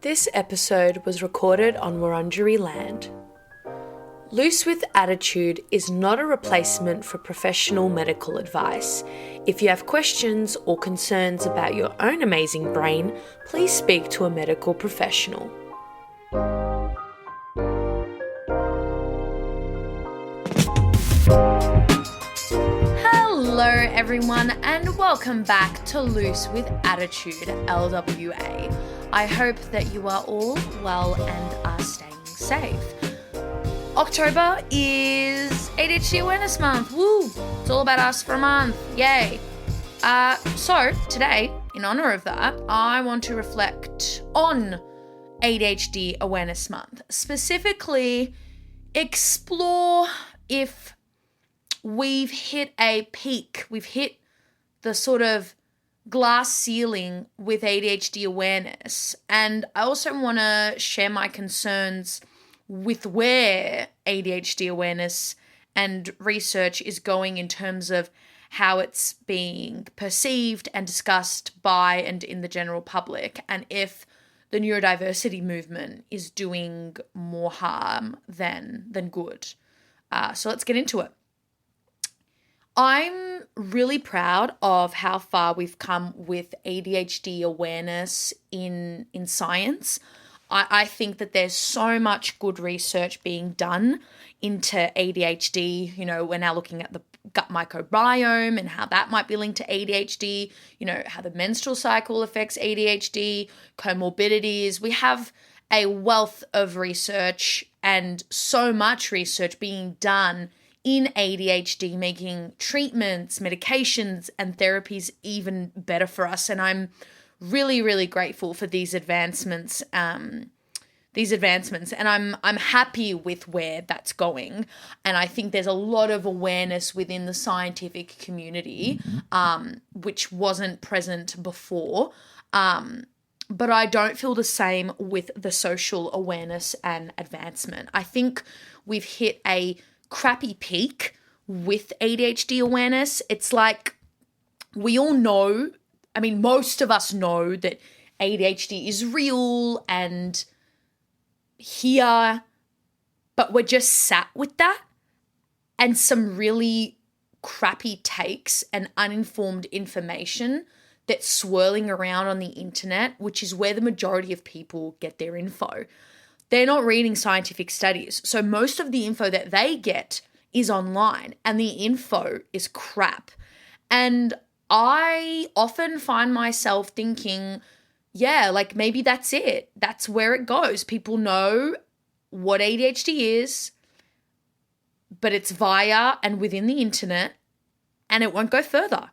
This episode was recorded on Wurundjeri land. Luce With Attitude is not a replacement for professional medical advice. If you have questions or concerns about your own amazing brain, please speak to a medical professional. Hello everyone and welcome back to Luce With Attitude LWA. I hope that you are all well and are staying safe. October is ADHD Awareness Month. Woo! It's all about us for a month. Yay! So today, in honor of that, I want to reflect on ADHD Awareness Month. Specifically, explore if we've hit a peak. We've hit the sort of glass ceiling with ADHD awareness. And I also want to share my concerns with where ADHD awareness and research is going in terms of how it's being perceived and discussed by and in the general public, and if the neurodiversity movement is doing more harm than good. So let's get into it. I'm really proud of how far we've come with ADHD awareness in science. I think that there's so much good research being done into ADHD. You know, we're now looking at the gut microbiome and how that might be linked to ADHD, you know, how the menstrual cycle affects ADHD, comorbidities. We have a wealth of research and so much research being done in ADHD, making treatments, medications, and therapies even better for us. And I'm really, really grateful for these advancements. And I'm happy with where that's going. And I think there's a lot of awareness within the scientific community, which wasn't present before. But I don't feel the same with the social awareness and advancement. I think we've hit a crappy peak with ADHD awareness. It's like we all know, I mean, most of us know that ADHD is real and here, but we're just sat with that and some really crappy takes and uninformed information that's swirling around on the internet, which is where the majority of people get their info. They're not reading scientific studies. So most of the info that they get is online and the info is crap. And I often find myself thinking, yeah, like maybe that's it. That's where it goes. People know what ADHD is, but it's via and within the internet and it won't go further.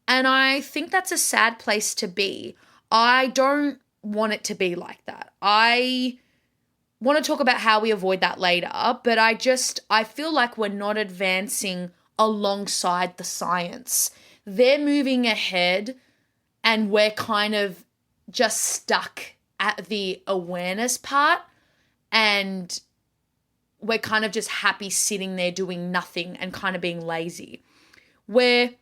And I think that's a sad place to be. I don't want it to be like that. I want to talk about how we avoid that later, but I feel like we're not advancing alongside the science. They're moving ahead and we're kind of just stuck at the awareness part and we're kind of just happy sitting there doing nothing and kind of being lazy. I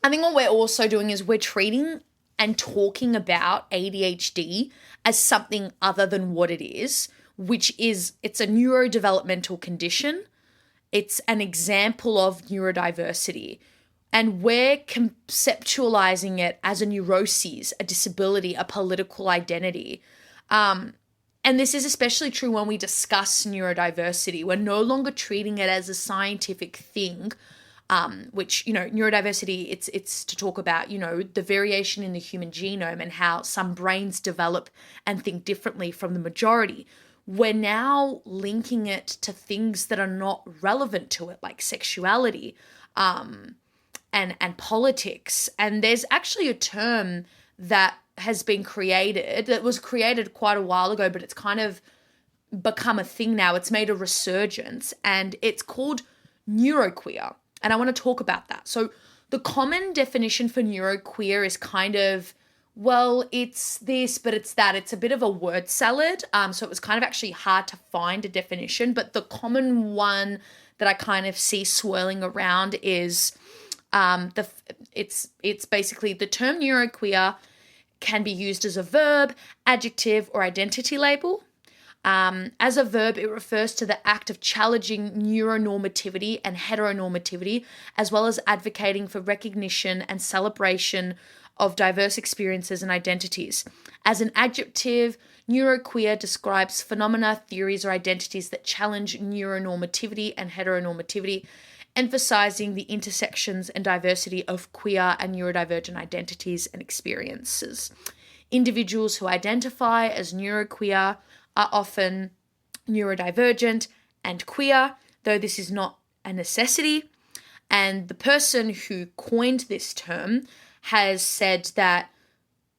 think what we're also doing is we're treating and talking about ADHD as something other than what it is, which is it's a neurodevelopmental condition. It's an example of neurodiversity. And we're conceptualizing it as a neuroses, a disability, a political identity. And this is especially true when we discuss neurodiversity. We're no longer treating it as a scientific thing, which, you know, neurodiversity, it's to talk about, you know, the variation in the human genome and how some brains develop and think differently from the majority. We're now linking it to things that are not relevant to it, like sexuality and politics. And there's actually a term that has been created, that was created quite a while ago, but it's kind of become a thing now. It's made a resurgence and it's called neuroqueer. And I want to talk about that. So the common definition for neuroqueer is kind of, well, it's this, but it's that. It's a bit of a word salad. So it was kind of actually hard to find a definition. But the common one that I kind of see swirling around is it's basically the term neuroqueer can be used as a verb, adjective, or identity label. As a verb, it refers to the act of challenging neuronormativity and heteronormativity, as well as advocating for recognition and celebration of diverse experiences and identities. As an adjective, neuroqueer describes phenomena, theories, or identities that challenge neuronormativity and heteronormativity, emphasizing the intersections and diversity of queer and neurodivergent identities and experiences. Individuals who identify as neuroqueer are often neurodivergent and queer, though this is not a necessity. And the person who coined this term has said that,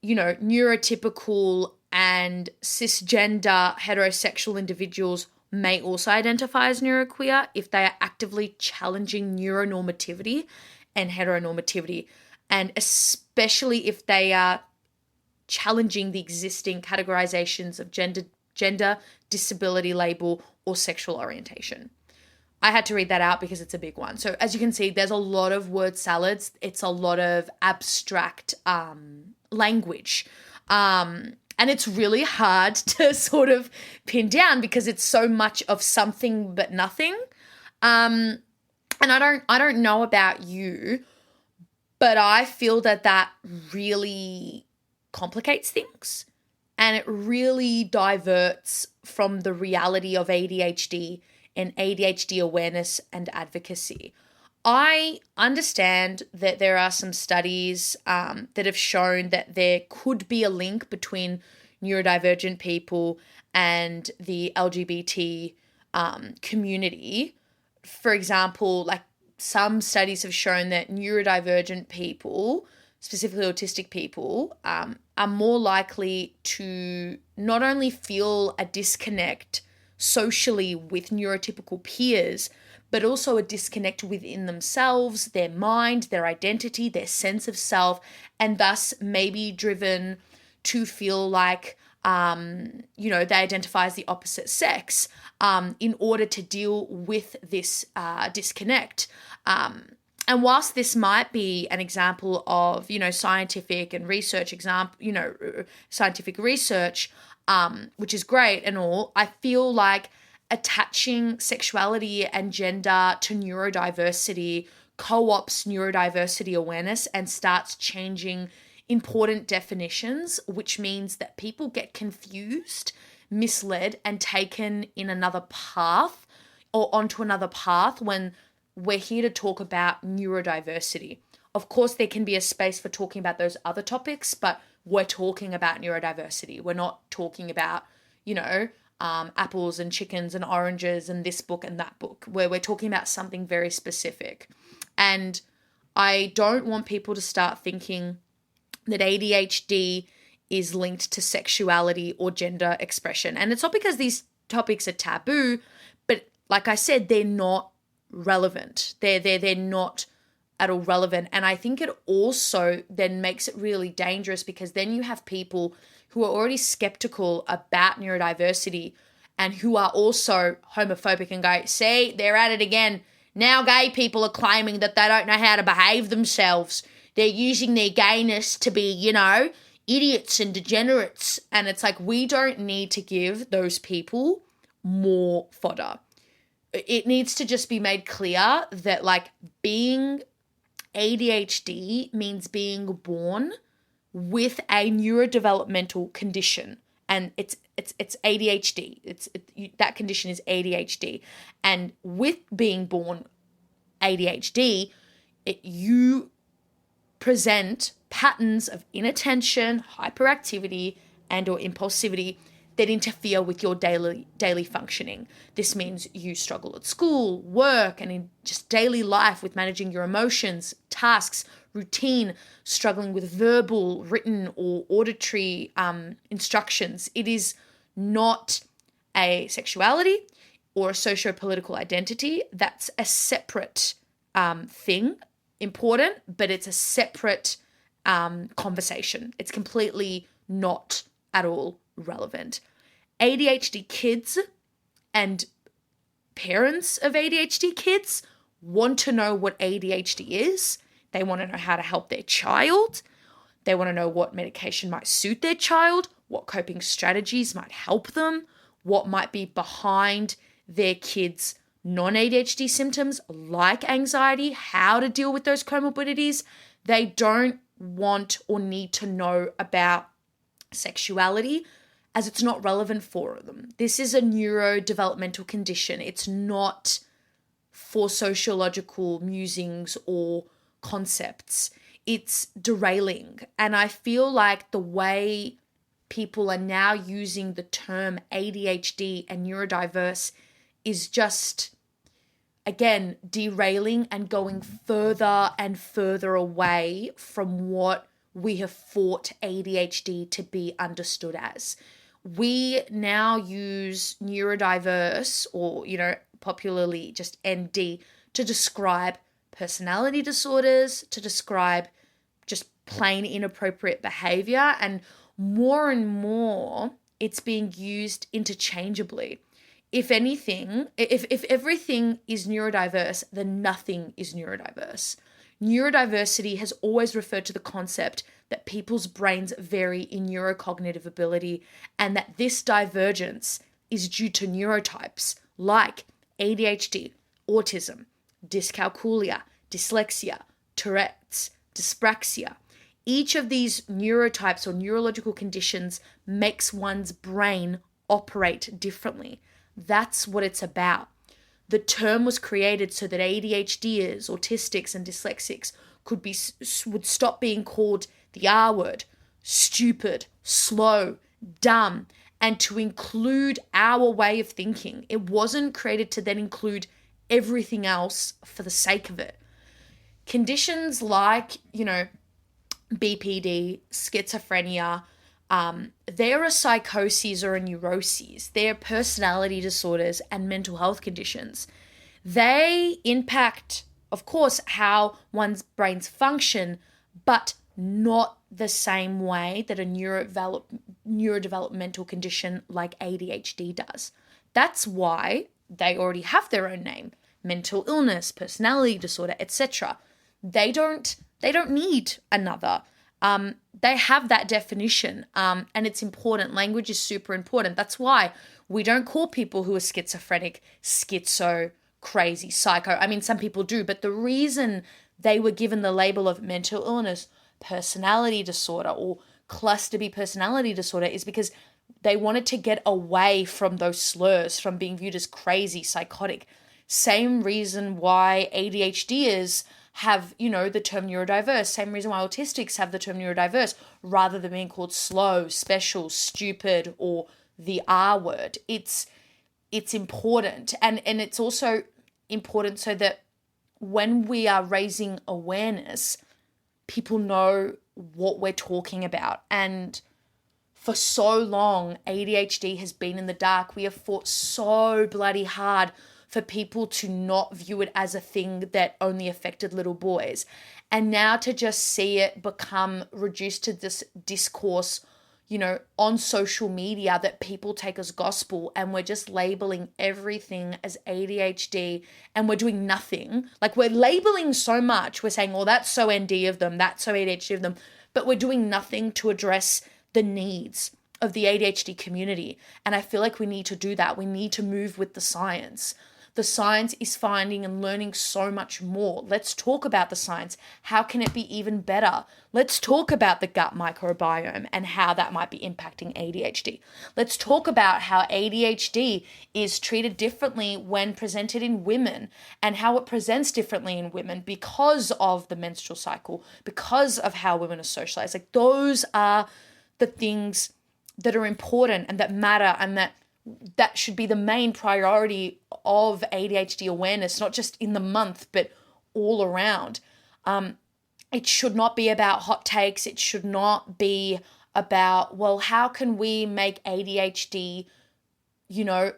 neurotypical and cisgender heterosexual individuals may also identify as neuroqueer if they are actively challenging neuronormativity and heteronormativity, and especially if they are challenging the existing categorizations of gender, disability label, or sexual orientation. I had to read that out because it's a big one. So as you can see, there's a lot of word salads. It's a lot of abstract language. And it's really hard to sort of pin down because it's so much of something but nothing. And I don't know about you, but I feel that really complicates things. And it really diverts from the reality of ADHD and ADHD awareness and advocacy. I understand that there are some studies that have shown that there could be a link between neurodivergent people and the LGBT community. For example, like some studies have shown that neurodivergent people, specifically autistic people, are more likely to not only feel a disconnect socially with neurotypical peers, but also a disconnect within themselves, their mind, their identity, their sense of self, and thus may be driven to feel like, they identify as the opposite sex in order to deal with this disconnect. And whilst this might be an example of, scientific and research scientific research, which is great and all, I feel like attaching sexuality and gender to neurodiversity co-ops neurodiversity awareness and starts changing important definitions, which means that people get confused, misled, and taken in another path or onto another path when we're here to talk about neurodiversity. Of course, there can be a space for talking about those other topics, but we're talking about neurodiversity. We're not talking about, apples and chickens and oranges and this book and that book, where we're talking about something very specific. And I don't want people to start thinking that ADHD is linked to sexuality or gender expression. And it's not because these topics are taboo, but like I said, they're not relevant. They're not at all relevant. And I think it also then makes it really dangerous because then you have people who are already skeptical about neurodiversity and who are also homophobic and go, see, they're at it again. Now gay people are claiming that they don't know how to behave themselves. They're using their gayness to be, idiots and degenerates. And it's like, we don't need to give those people more fodder. It needs to just be made clear that being ADHD means being born with a neurodevelopmental condition, and it's ADHD. That condition is ADHD, and with being born ADHD, you present patterns of inattention, hyperactivity, and or impulsivity that interfere with your daily functioning. This means you struggle at school, work, and in just daily life with managing your emotions, tasks, routine, struggling with verbal, written, or auditory instructions. It is not a sexuality or a socio-political identity. That's a separate thing, important, but it's a separate conversation. It's completely not at all relevant. ADHD kids and parents of ADHD kids want to know what ADHD is. They want to know how to help their child. They want to know what medication might suit their child, what coping strategies might help them, what might be behind their kids' non-ADHD symptoms like anxiety, how to deal with those comorbidities. They don't want or need to know about sexuality, as it's not relevant for them. This is a neurodevelopmental condition. It's not for sociological musings or concepts. It's derailing. And I feel like the way people are now using the term ADHD and neurodiverse is just, again, derailing and going further and further away from what we have thought ADHD to be understood as. We now use neurodiverse, or, popularly just ND, to describe personality disorders, to describe just plain inappropriate behavior, and more it's being used interchangeably. If anything, if everything is neurodiverse, then nothing is neurodiverse. Neurodiversity has always referred to the concept that people's brains vary in neurocognitive ability, and that this divergence is due to neurotypes like ADHD, autism, dyscalculia, dyslexia, Tourette's, dyspraxia. Each of these neurotypes or neurological conditions makes one's brain operate differently. That's what it's about. The term was created so that ADHDers, autistics, and dyslexics would stop being called the R word, stupid, slow, dumb, and to include our way of thinking. It wasn't created to then include everything else for the sake of it. Conditions like, BPD, schizophrenia, there are psychoses or neuroses. They're personality disorders and mental health conditions. They impact, of course, how one's brains function, but not the same way that a neurodevelopmental condition like ADHD does. That's why they already have their own name: mental illness, personality disorder, etc. They don't need another. They have that definition, and it's important. Language is super important. That's why we don't call people who are schizophrenic schizo, crazy, psycho. I mean, some people do, but the reason they were given the label of mental illness, personality disorder, or cluster B personality disorder is because they wanted to get away from those slurs, from being viewed as crazy, psychotic. Same reason why ADHDers have, the term neurodiverse. Same reason why autistics have the term neurodiverse, rather than being called slow, special, stupid, or the R word. It's important. And it's also important so that when we are raising awareness, people know what we're talking about. And for so long, ADHD has been in the dark. We have fought so bloody hard for people to not view it as a thing that only affected little boys. And now to just see it become reduced to this discourse, on social media that people take as gospel, and we're just labeling everything as ADHD, and we're doing nothing. Like, we're labeling so much. We're saying, that's so ND of them, that's so ADHD of them, but we're doing nothing to address the needs of the ADHD community. And I feel like we need to do that. We need to move with the science. The science is finding and learning so much more. Let's talk about the science. How can it be even better? Let's talk about the gut microbiome and how that might be impacting ADHD. Let's talk about how ADHD is treated differently when presented in women, and how it presents differently in women because of the menstrual cycle, because of how women are socialized. Like, those are the things that are important and that matter, and that should be the main priority of ADHD awareness, not just in the month, but all around. It should not be about hot takes. It should not be about, how can we make ADHD,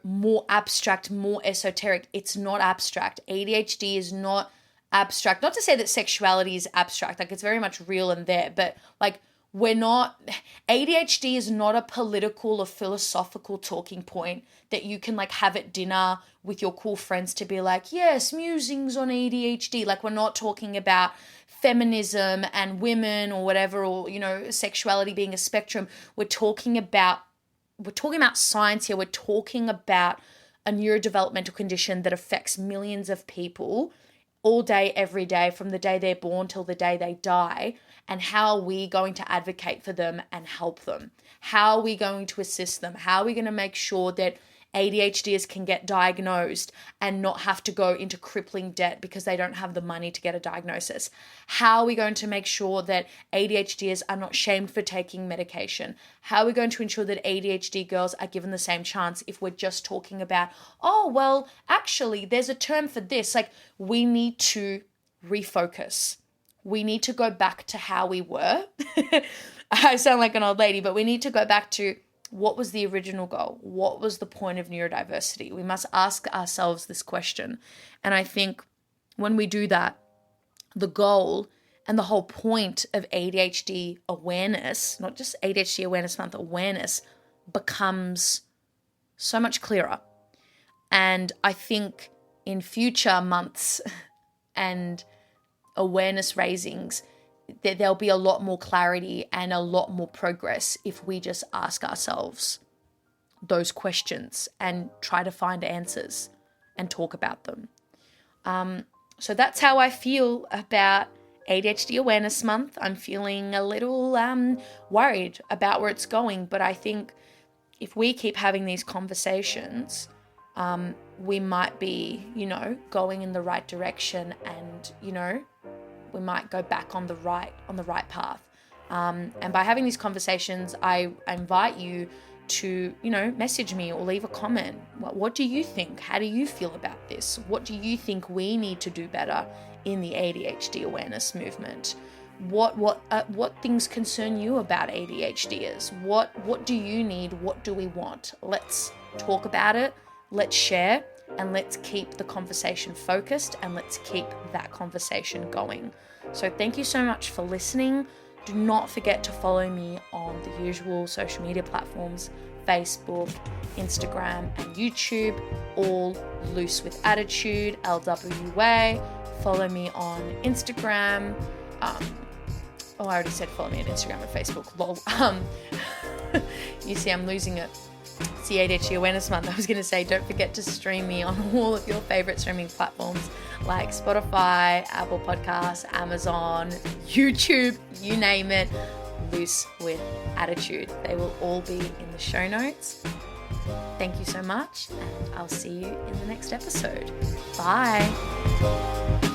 more abstract, more esoteric? It's not abstract. ADHD is not abstract. Not to say that sexuality is abstract. Like, it's very much real and there, but like, ADHD is not a political or philosophical talking point that you can like have at dinner with your cool friends to be like, yes, musings on ADHD. Like, we're not talking about feminism and women or whatever, or, you know, sexuality being a spectrum. We're talking about science here. We're talking about a neurodevelopmental condition that affects millions of people all day, every day, from the day they're born till the day they die. And how are we going to advocate for them and help them? How are we going to assist them? How are we going to make sure that ADHDers can get diagnosed and not have to go into crippling debt because they don't have the money to get a diagnosis? How are we going to make sure that ADHDers are not shamed for taking medication? How are we going to ensure that ADHD girls are given the same chance if we're just talking about, oh, well, actually, there's a term for this? Like, we need to refocus. We need to go back to how we were. I sound like an old lady, but we need to go back to, what was the original goal? What was the point of neurodiversity? We must ask ourselves this question. And I think when we do that, the goal and the whole point of ADHD awareness, not just ADHD Awareness Month, awareness becomes so much clearer. And I think in future months and awareness raisings, there'll be a lot more clarity and a lot more progress if we just ask ourselves those questions and try to find answers and talk about them. So that's how I feel about ADHD Awareness Month. I'm feeling a little worried about where it's going, but I think if we keep having these conversations, we might be, going in the right direction, and, we might go back on the right path. And by having these conversations, I invite you to, message me or leave a comment. What do you think? How do you feel about this? What do you think we need to do better in the ADHD awareness movement? What things concern you about ADHDers? What do you need? What do we want? Let's talk about it. Let's share. And let's keep the conversation focused, and let's keep that conversation going. So thank you so much for listening. Do not forget to follow me on the usual social media platforms, Facebook, Instagram, and YouTube, all Luce With Attitude, LWA. Follow me on Instagram. I already said follow me on Instagram and Facebook. Lol. You see, I'm losing it. It's the ADHD Awareness Month. I was going to say, don't forget to stream me on all of your favorite streaming platforms like Spotify, Apple Podcasts, Amazon, YouTube, you name it. Luce With Attitude. They will all be in the show notes. Thank you so much, and I'll see you in the next episode. Bye.